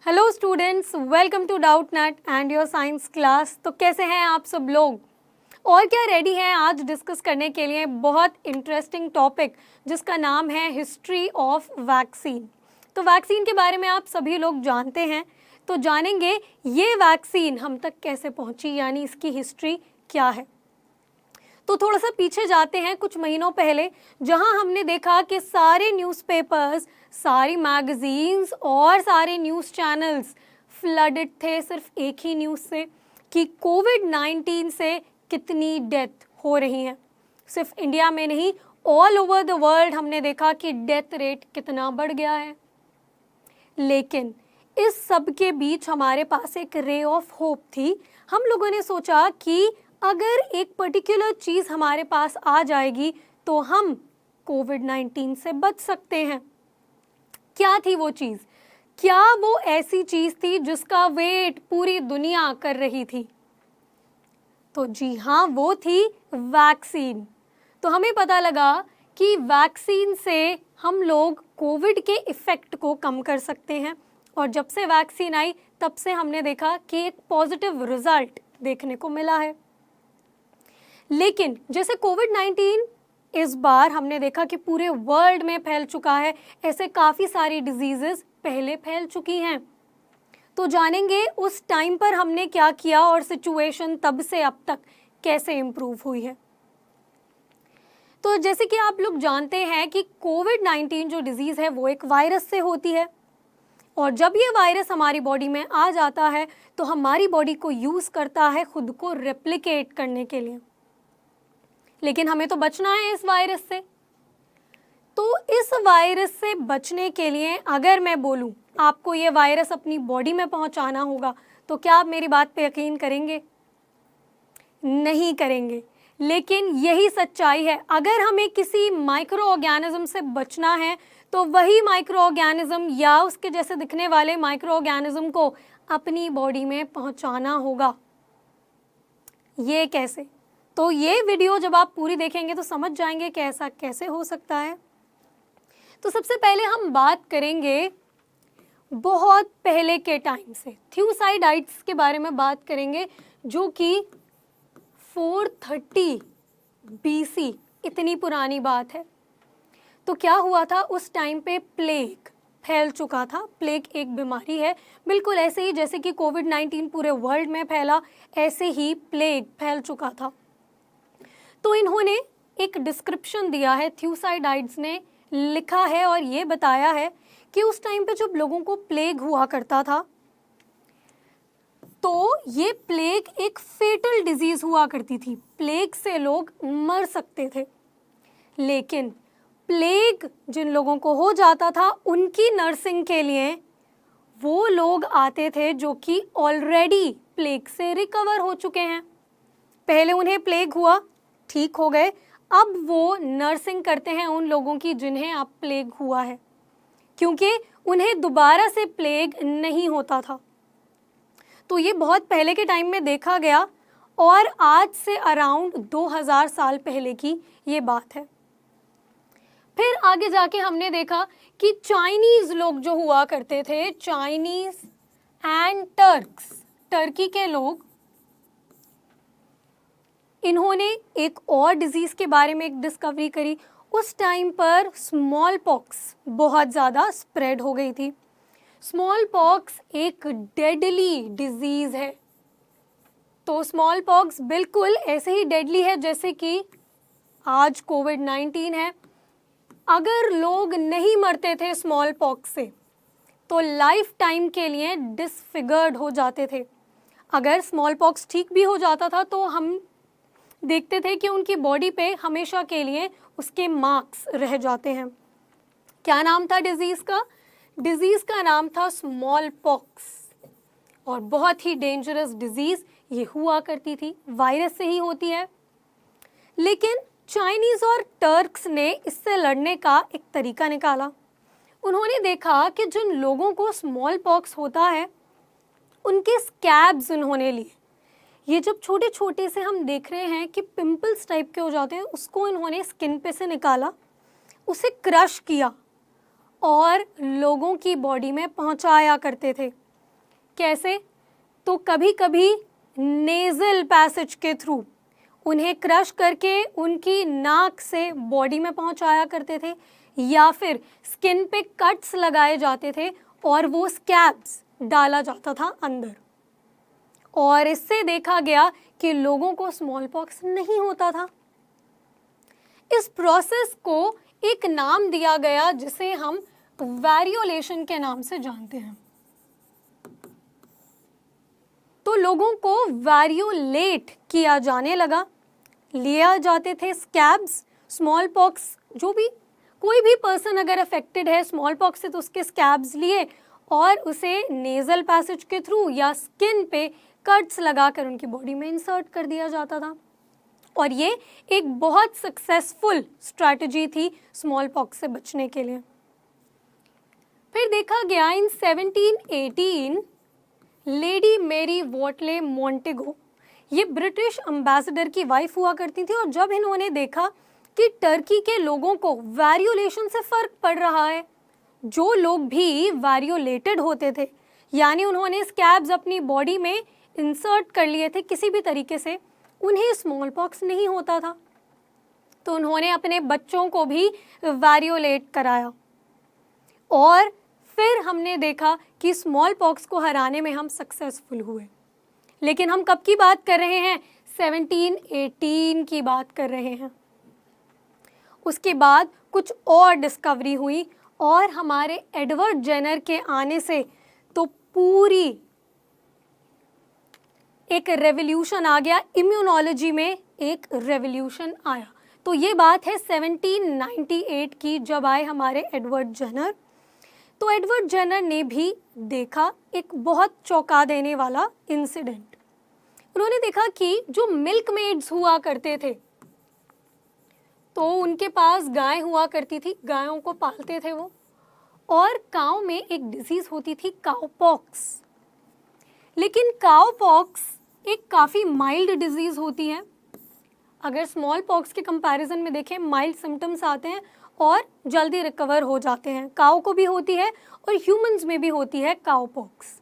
Hello students, welcome to Doubtnut and your science class. तो कैसे हैं आप सब लोग और क्या रेडी हैं आज डिस्कस करने के लिए बहुत इंटरेस्टिंग टॉपिक जिसका नाम है हिस्ट्री ऑफ वैक्सीन। तो वैक्सीन के बारे में आप सभी लोग जानते हैं, तो जानेंगे ये वैक्सीन हम तक कैसे पहुंची, यानी इसकी हिस्ट्री क्या है। तो थोड़ा सा पीछे जाते हैं कुछ महीनों पहले, जहां हमने देखा कि सारे न्यूज़पेपर्स, सारी मैगजीन्स और सारे न्यूज़ चैनल्स फ्लडेड थे सिर्फ एक ही न्यूज़ से कि कोविड-19 से कितनी डेथ हो रही है। सिर्फ इंडिया में नहीं, ऑल ओवर द वर्ल्ड हमने देखा कि डेथ रेट कितना बढ़ गया है। लेकिन इस सब के बीच हमारे पास एक रे ऑफ होप थी। हम लोगों ने सोचा कि अगर एक पर्टिकुलर चीज़ हमारे पास आ जाएगी तो हम कोविड-19 से बच सकते हैं। क्या थी वो चीज़? क्या वो ऐसी चीज़ थी जिसका वेट पूरी दुनिया कर रही थी? तो जी हाँ, वो थी वैक्सीन। तो हमें पता लगा कि वैक्सीन से हम लोग कोविड के इफ़ेक्ट को कम कर सकते हैं, और जब से वैक्सीन आई तब से हमने देखा कि एक पॉजिटिव रिजल्ट देखने को मिला है। लेकिन जैसे कोविड-19 इस बार हमने देखा कि पूरे वर्ल्ड में फैल चुका है, ऐसे काफ़ी सारी डिजीज़ेस पहले फैल चुकी हैं। तो जानेंगे उस टाइम पर हमने क्या किया और सिचुएशन तब से अब तक कैसे इम्प्रूव हुई है। तो जैसे कि आप लोग जानते हैं कि कोविड-19 जो डिजीज़ है वो एक वायरस से होती है, और जब ये वायरस हमारी बॉडी में आ जाता है तो हमारी बॉडी को यूज़ करता है खुद को रेप्लिकेट करने के लिए। लेकिन हमें तो बचना है इस वायरस से। तो इस वायरस से बचने के लिए अगर मैं बोलूं आपको ये वायरस अपनी बॉडी में पहुंचाना होगा, तो क्या आप मेरी बात पे यकीन करेंगे? नहीं करेंगे। लेकिन यही सच्चाई है, अगर हमें किसी माइक्रो ऑर्गेनिज्म से बचना है तो वही माइक्रो ऑर्गेनिज्म या उसके जैसे दिखने वाले माइक्रो ऑर्गेनिज्म को अपनी बॉडी में पहुंचाना होगा। ये कैसे? तो ये वीडियो जब आप पूरी देखेंगे तो समझ जाएंगे कि ऐसा कैसे हो सकता है। तो सबसे पहले हम बात करेंगे बहुत पहले के टाइम से, थ्यूसाइडाइड्स के बारे में बात करेंगे, जो कि 430 BC, इतनी पुरानी बात है। तो क्या हुआ था उस टाइम पे? प्लेग फैल चुका था। प्लेग एक बीमारी है, बिल्कुल ऐसे ही जैसे कि कोविड-19 पूरे वर्ल्ड में फैला, ऐसे ही प्लेग फैल चुका था। तो इन्होंने एक डिस्क्रिप्शन दिया है, थ्यूसाइडाइड्स ने लिखा है और ये बताया है कि उस टाइम पे जब लोगों को प्लेग हुआ करता था तो ये प्लेग एक फेटल डिजीज हुआ करती थी। प्लेग से लोग मर सकते थे, लेकिन प्लेग जिन लोगों को हो जाता था उनकी नर्सिंग के लिए वो लोग आते थे जो कि ऑलरेडी प्लेग से रिकवर हो चुके हैं। पहले उन्हें प्लेग हुआ, ठीक हो गए, अब वो नर्सिंग करते हैं उन लोगों की जिन्हें अब प्लेग हुआ है, क्योंकि उन्हें दोबारा से प्लेग नहीं होता था। तो ये बहुत पहले के टाइम में देखा गया, और आज से अराउंड 2000 साल पहले की ये बात है। फिर आगे जाके हमने देखा कि चाइनीज लोग जो हुआ करते थे, चाइनीज एंड टर्क्स, टर्की के लोग, इन्होंने एक और डिजीज़ के बारे में एक डिस्कवरी करी। उस टाइम पर स्मॉल पॉक्स बहुत ज़्यादा स्प्रेड हो गई थी। स्मॉल पॉक्स एक डेडली डिजीज़ है। तो स्मॉल पॉक्स बिल्कुल ऐसे ही डेडली है जैसे कि आज कोविड-19 है। अगर लोग नहीं मरते थे स्मॉल पॉक्स से तो लाइफ टाइम के लिए डिसफिगर्ड हो जाते थे। अगर स्मॉल पॉक्स ठीक भी हो जाता था तो हम देखते थे कि उनकी बॉडी पे हमेशा के लिए उसके मार्क्स रह जाते हैं। क्या नाम था डिजीज़ का? डिजीज़ का नाम था स्मॉल पॉक्स, और बहुत ही डेंजरस डिजीज़ ये हुआ करती थी, वायरस से ही होती है। लेकिन चाइनीज़ और टर्क्स ने इससे लड़ने का एक तरीका निकाला। उन्होंने देखा कि जिन लोगों को स्मॉल पॉक्स होता है उनके स्कैब्स उन्होंने लिए। ये जब छोटे छोटे से हम देख रहे हैं कि पिंपल्स टाइप के हो जाते हैं, उसको इन्होंने स्किन पे से निकाला, उसे क्रश किया और लोगों की बॉडी में पहुंचाया करते थे। कैसे? तो कभी कभी नेजल पैसेज के थ्रू उन्हें क्रश करके उनकी नाक से बॉडी में पहुंचाया करते थे, या फिर स्किन पे कट्स लगाए जाते थे और वो स्कैब्स डाला जाता था अंदर। और इससे देखा गया कि लोगों को स्मॉल पॉक्स नहीं होता था। इस प्रोसेस को एक नाम दिया गया जिसे हम वेरियोलेशन के नाम से जानते हैं। तो लोगों को वेरियोलेट किया जाने लगा, लिया जाते थे स्कैब्स, स्मॉल पॉक्स, जो भी कोई भी पर्सन अगर अफेक्टेड है स्मॉल पॉक्स से तो उसके स्कैब्स लिए और उसे नेजल पैसेज के थ्रू या स्किन पे कट्स लगाकर उनकी बॉडी में इंसर्ट कर दिया जाता था। और ये एक बहुत सक्सेसफुल स्ट्रैटेजी थी स्मॉल पॉक्स से बचने के लिए। फिर देखा गया इन 1718 लेडी मेरी वॉटले मॉन्टेगो, ये ब्रिटिश एम्बेसडर की वाइफ हुआ करती थी, और जब इन्होंने देखा कि टर्की के लोगों को वेरियोलेशन से फर्क पड़ रहा है, जो लोग भी वेरियोलेटेड होते थे यानी उन्होंने स्कैब्स अपनी बॉडी में इंसर्ट कर लिए थे किसी भी तरीके से, उन्हें स्मॉल पॉक्स नहीं होता था। तो उन्होंने अपने बच्चों को भी वेरियोलेट कराया और फिर हमने देखा कि स्मॉल पॉक्स को हराने में हम सक्सेसफुल हुए। लेकिन हम कब की बात कर रहे हैं? 1718 की बात कर रहे हैं। उसके बाद कुछ और डिस्कवरी हुई और हमारे एडवर्ड जेनर के आने से तो पूरी एक रेवोल्यूशन आ गया, इम्यूनोलॉजी में एक रेवोल्यूशन आया। तो ये बात है 1798 की, जब आए हमारे एडवर्ड जेनर। तो एडवर्ड जेनर ने भी देखा एक बहुत चौंका देने वाला इंसिडेंट। उन्होंने देखा कि जो मिल्क मेड्स हुआ करते थे तो उनके पास गाय हुआ करती थी, गायों को पालते थे वो, और काऊ में एक डिजीज होती थी काउपॉक्स। लेकिन काउपॉक्स एक काफ़ी माइल्ड डिजीज होती है। अगर स्मॉल पॉक्स के कंपैरिजन में देखें, माइल्ड सिम्टम्स आते हैं और जल्दी रिकवर हो जाते हैं। काऊ को भी होती है और ह्यूमंस में भी होती है काउपॉक्स।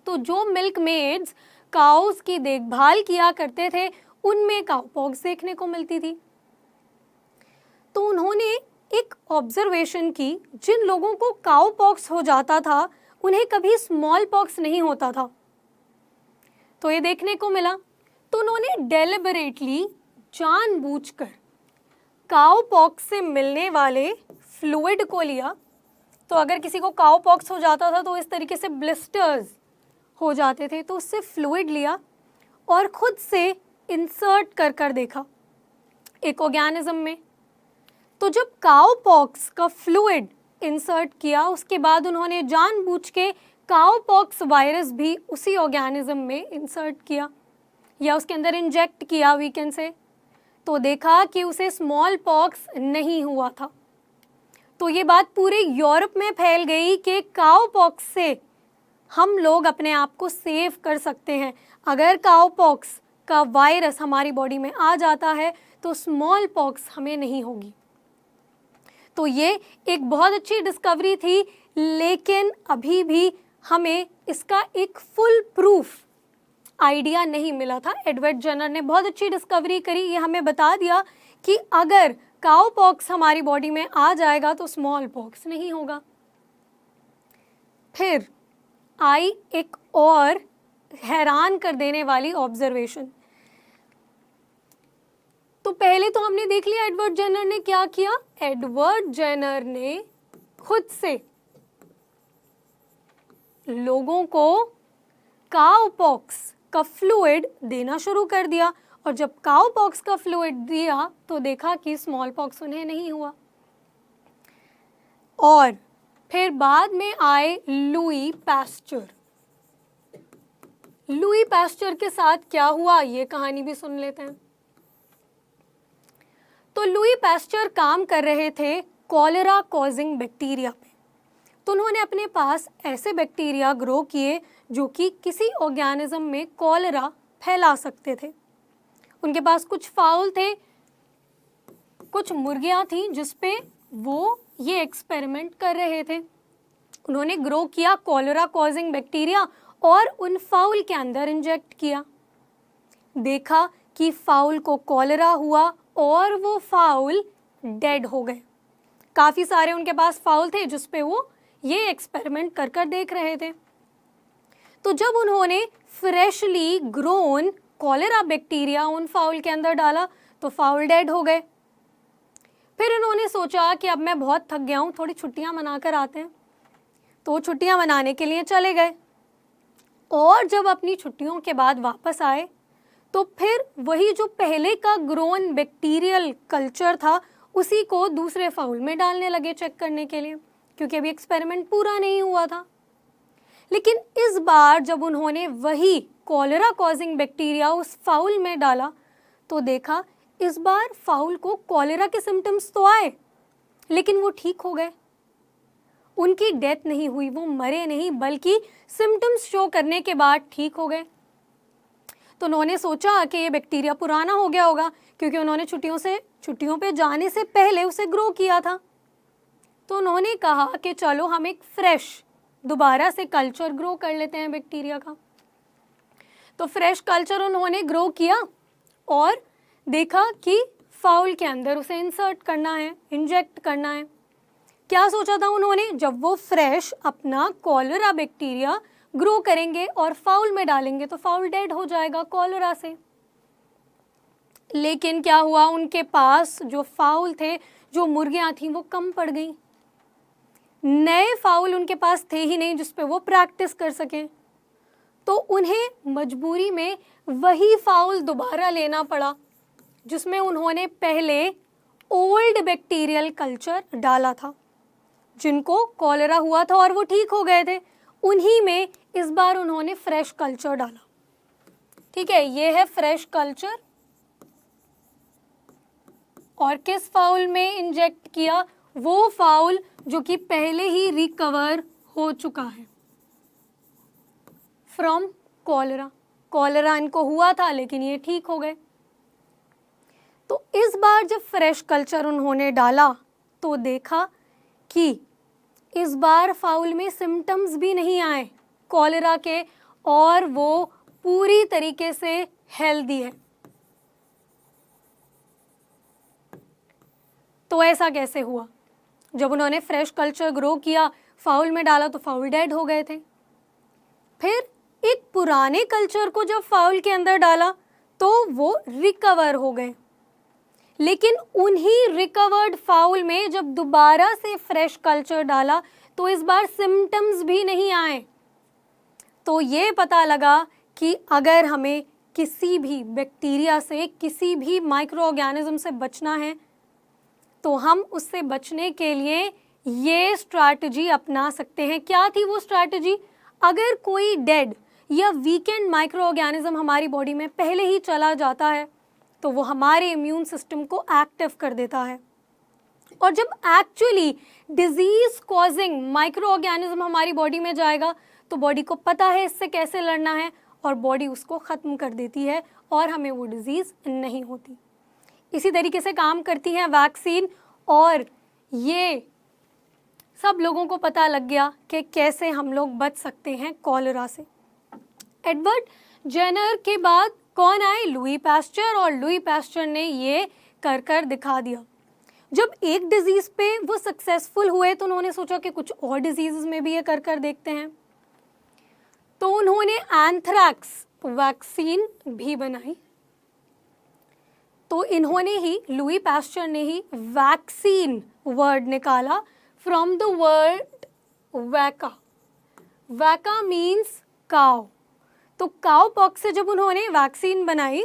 तो जो मिल्क मेड्स काउस की देखभाल किया करते थे उनमें काउपॉक्स देखने को मिलती थी। तो उन्होंने एक ऑब्जर्वेशन की, जिन लोगों को काउपॉक्स हो जाता था उन्हें कभी स्मॉल पॉक्स नहीं होता था। तो ये देखने को मिला। तो उन्होंने डेलिबरेटली, जानबूझकर काउपॉक्स से मिलने वाले फ्लूइड को लिया। तो अगर किसी को काउपॉक्स हो जाता था तो इस तरीके से ब्लिस्टर्स हो जाते थे, तो उससे फ्लूइड लिया और खुद से इंसर्ट कर कर देखा एक ऑर्गेनिज्म में। तो जब काउपॉक्स का फ्लूइड इंसर्ट किया उसके बाद उन्होंने जानबूझ के काउपॉक्स वायरस भी उसी ऑर्गेनिज्म में इंसर्ट किया या उसके अंदर इंजेक्ट किया, वी कैन से। तो देखा कि उसे स्मॉल पॉक्स नहीं हुआ था। तो ये बात पूरे यूरोप में फैल गई कि काउपॉक्स से हम लोग अपने आप को सेव कर सकते हैं। अगर काउपॉक्स का वायरस हमारी बॉडी में आ जाता है तो स्मॉल पॉक्स हमें नहीं होगी। तो ये एक बहुत अच्छी डिस्कवरी थी, लेकिन अभी भी हमें इसका एक फुल प्रूफ आइडिया नहीं मिला था। एडवर्ड जेनर ने बहुत अच्छी डिस्कवरी करी, ये हमें बता दिया कि अगर काउपॉक्स हमारी बॉडी में आ जाएगा तो स्मॉल पॉक्स नहीं होगा। फिर आई एक और हैरान कर देने वाली ऑब्जर्वेशन। तो पहले तो हमने देख लिया एडवर्ड जेनर ने क्या किया। एडवर्ड जेनर ने खुद से लोगों को काउपॉक्स का फ्लूइड देना शुरू कर दिया, और जब काउपॉक्स का फ्लूइड दिया तो देखा कि स्मॉल पॉक्स उन्हें नहीं हुआ। और फिर बाद में आए लुई पास्चर। लुई पास्चर के साथ क्या हुआ ये कहानी भी सुन लेते हैं। तो लुई पास्चर काम कर रहे थे कॉलेरा कॉजिंग बैक्टीरिया पे। तो उन्होंने अपने पास ऐसे बैक्टीरिया ग्रो किए जो कि किसी ऑर्गेनिज्म में कॉलेरा फैला सकते थे। उनके पास कुछ फाउल थे, कुछ मुर्गियां थीं जिस पे वो ये एक्सपेरिमेंट कर रहे थे। उन्होंने ग्रो किया कॉलेरा कॉजिंग बैक्टीरिया और उन फाउल के अंदर इंजेक्ट किया। देखा कि फाउल को कॉलेरा हुआ और वो फाउल डेड हो गए। काफ़ी सारे उनके पास फाउल थे जिस पे वो ये एक्सपेरिमेंट कर कर देख रहे थे। तो जब उन्होंने फ्रेशली ग्रोन कॉलेरा बैक्टीरिया उन फाउल के अंदर डाला तो फाउल डेड हो गए। फिर उन्होंने सोचा कि अब मैं बहुत थक गया हूँ, थोड़ी छुट्टियाँ मनाकर आते हैं। तो छुट्टियाँ मनाने के लिए चले गए और जब अपनी छुट्टियों के बाद वापस आए तो फिर वही जो पहले का ग्रोन बैक्टीरियल कल्चर था उसी को दूसरे फाउल में डालने लगे चेक करने के लिए, क्योंकि अभी एक्सपेरिमेंट पूरा नहीं हुआ था। लेकिन इस बार जब उन्होंने वही कॉलेरा कॉजिंग बैक्टीरिया उस फाउल में डाला तो देखा इस बार फाउल को कॉलेरा के सिम्टम्स तो आए लेकिन वो ठीक हो गए। उनकी डेथ नहीं हुई, वो मरे नहीं, बल्कि सिम्टम्स शो करने के बाद ठीक हो गए। तो उन्होंने सोचा कि ये बैक्टीरिया पुराना हो गया होगा, क्योंकि उन्होंने छुट्टियों पे जाने से पहले उसे ग्रो किया था। तो उन्होंने कहा कि चलो हम एक फ्रेश दोबारा से कल्चर ग्रो कर लेते हैं बैक्टीरिया का। तो फ्रेश कल्चर उन्होंने ग्रो किया और देखा कि फाउल के अंदर उसे इंसर्ट करना है, इंजेक्ट करना है। क्या सोचा था उन्होंने, जब वो फ्रेश अपना कॉलेरा बैक्टीरिया ग्रो करेंगे और फाउल में डालेंगे तो फाउल डेड हो जाएगा कॉलेरा से। लेकिन क्या हुआ, उनके पास जो फाउल थे, जो मुर्गियां थीं, वो कम पड़ गईं। नए फाउल उनके पास थे ही नहीं जिस पे वो प्रैक्टिस कर सकें। तो उन्हें मजबूरी में वही फाउल दोबारा लेना पड़ा जिसमें उन्होंने पहले ओल्ड बैक्टीरियल कल्चर डाला था, जिनको कॉलेरा हुआ था और वो ठीक हो गए थे। उन्हीं में इस बार उन्होंने फ्रेश कल्चर डाला। ठीक है, ये है फ्रेश कल्चर। और किस फाउल में इंजेक्ट किया, वो फाउल जो कि पहले ही रिकवर हो चुका है फ्रॉम कॉलेरा। कॉलेरा इनको हुआ था लेकिन ये ठीक हो गए। तो इस बार जब फ्रेश कल्चर उन्होंने डाला तो देखा कि इस बार फाउल में सिम्टम्स भी नहीं आए कॉलेरा के और वो पूरी तरीके से हेल्दी है। तो ऐसा कैसे हुआ? जब उन्होंने फ्रेश कल्चर ग्रो किया, फाउल में डाला तो फाउल डेड हो गए थे। फिर एक पुराने कल्चर को जब फाउल के अंदर डाला तो वो रिकवर हो गए। लेकिन उन्हीं रिकवर्ड फाउल में जब दोबारा से फ्रेश कल्चर डाला तो इस बार सिम्टम्स भी नहीं आए। तो ये पता लगा कि अगर हमें किसी भी बैक्टीरिया से, किसी भी माइक्रो ऑर्गेनिज्म से बचना है तो हम उससे बचने के लिए ये स्ट्रैटेजी अपना सकते हैं। क्या थी वो स्ट्रैटेजी? अगर कोई डेड या वीकेंड माइक्रो ऑर्गेनिज्म हमारी बॉडी में पहले ही चला जाता है तो वो हमारे इम्यून सिस्टम को एक्टिव कर देता है। और जब actually disease causing micro organism हमारी बॉडी में जाएगा तो बॉडी को पता है इससे कैसे लड़ना है और बॉडी उसको ख़त्म कर देती है और हमें वो डिजीज़ नहीं होती। इसी तरीके से काम करती है वैक्सीन। और ये सब लोगों को पता लग गया कि कैसे हम लोग बच सकते हैं कॉलेरा से। एडवर्ड जेनर के बाद कौन आए? Louis Pasteur. और लुई पास्चर ने ये कर कर दिखा दिया। जब एक डिजीज़ पे वो सक्सेसफुल हुए तो उन्होंने सोचा कि कुछ और डिजीज़ में भी ये कर कर देखते हैं। तो उन्होंने एंथ्रैक्स वैक्सीन भी बनाई। तो इन्होंने ही, लुई पास्चर ने ही वैक्सीन वर्ड निकाला फ्रॉम द वर्ड वैका। वैका मीन्स काउ। तो काउ पॉक्स से जब उन्होंने वैक्सीन बनाई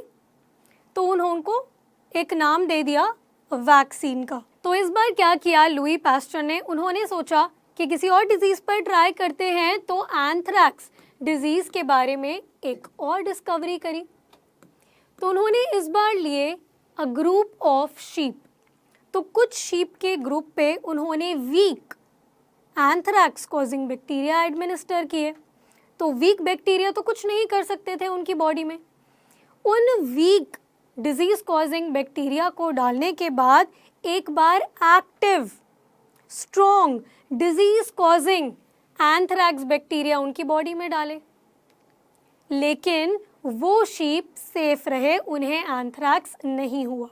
तो उनको एक नाम दे दिया वैक्सीन का। तो इस बार क्या किया लुई पास्चर ने, उन्होंने सोचा कि किसी और डिजीज़ पर ट्राई करते हैं। तो एंथ्रैक्स डिजीज़ के बारे में एक और डिस्कवरी करी। तो उन्होंने इस बार लिए अ ग्रुप ऑफ शीप। तो कुछ शीप के ग्रुप पे उन्होंने weak anthrax causing bacteria administer किए। तो वीक बैक्टीरिया तो कुछ नहीं कर सकते थे उनकी बॉडी में। उन वीक डिजीज कॉजिंग बैक्टीरिया को डालने के बाद एक बार active strong disease causing anthrax bacteria उनकी बॉडी में डाले। लेकिन वो शीप सेफ रहे, उन्हें एंथ्रैक्स नहीं हुआ।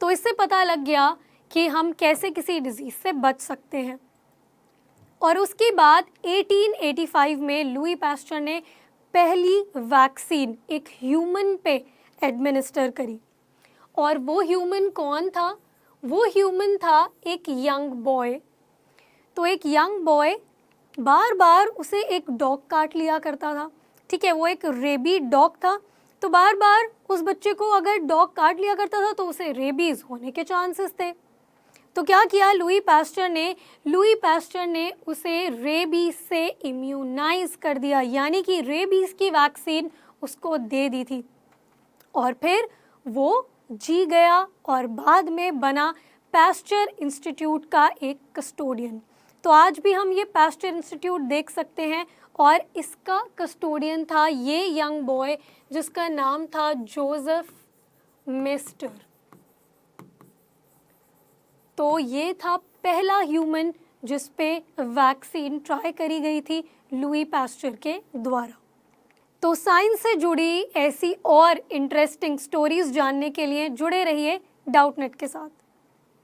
तो इससे पता लग गया कि हम कैसे किसी डिजीज़ से बच सकते हैं। और उसके बाद 1885 में लुई पास्चर ने पहली वैक्सीन एक ह्यूमन पे एडमिनिस्टर करी। और वो ह्यूमन कौन था? वो ह्यूमन था एक यंग बॉय। तो एक यंग बॉय बार बार उसे एक डॉग काट लिया करता था, ठीक है, वो एक रेबीज डॉग था। तो बार बार उस बच्चे को अगर डॉग काट लिया करता था तो उसे रेबीज होने के चांसेस थे। तो क्या किया लुई पास्चर ने उसे रेबीज से इम्यूनाइज कर दिया, यानी कि रेबीज की वैक्सीन उसको दे दी थी। और फिर वो जी गया और बाद में बना पास्चर इंस्टीट्यूट का एक कस्टोडियन। तो आज भी हम ये पास्चर इंस्टीट्यूट देख सकते हैं और इसका कस्टोडियन था ये यंग बॉय जिसका नाम था जोसेफ मिस्टर। तो ये था पहला ह्यूमन जिस पे वैक्सीन ट्राई करी गई थी लुई पास्चर के द्वारा। तो साइंस से जुड़ी ऐसी और इंटरेस्टिंग स्टोरीज जानने के लिए जुड़े रहिए डाउटनेट के साथ।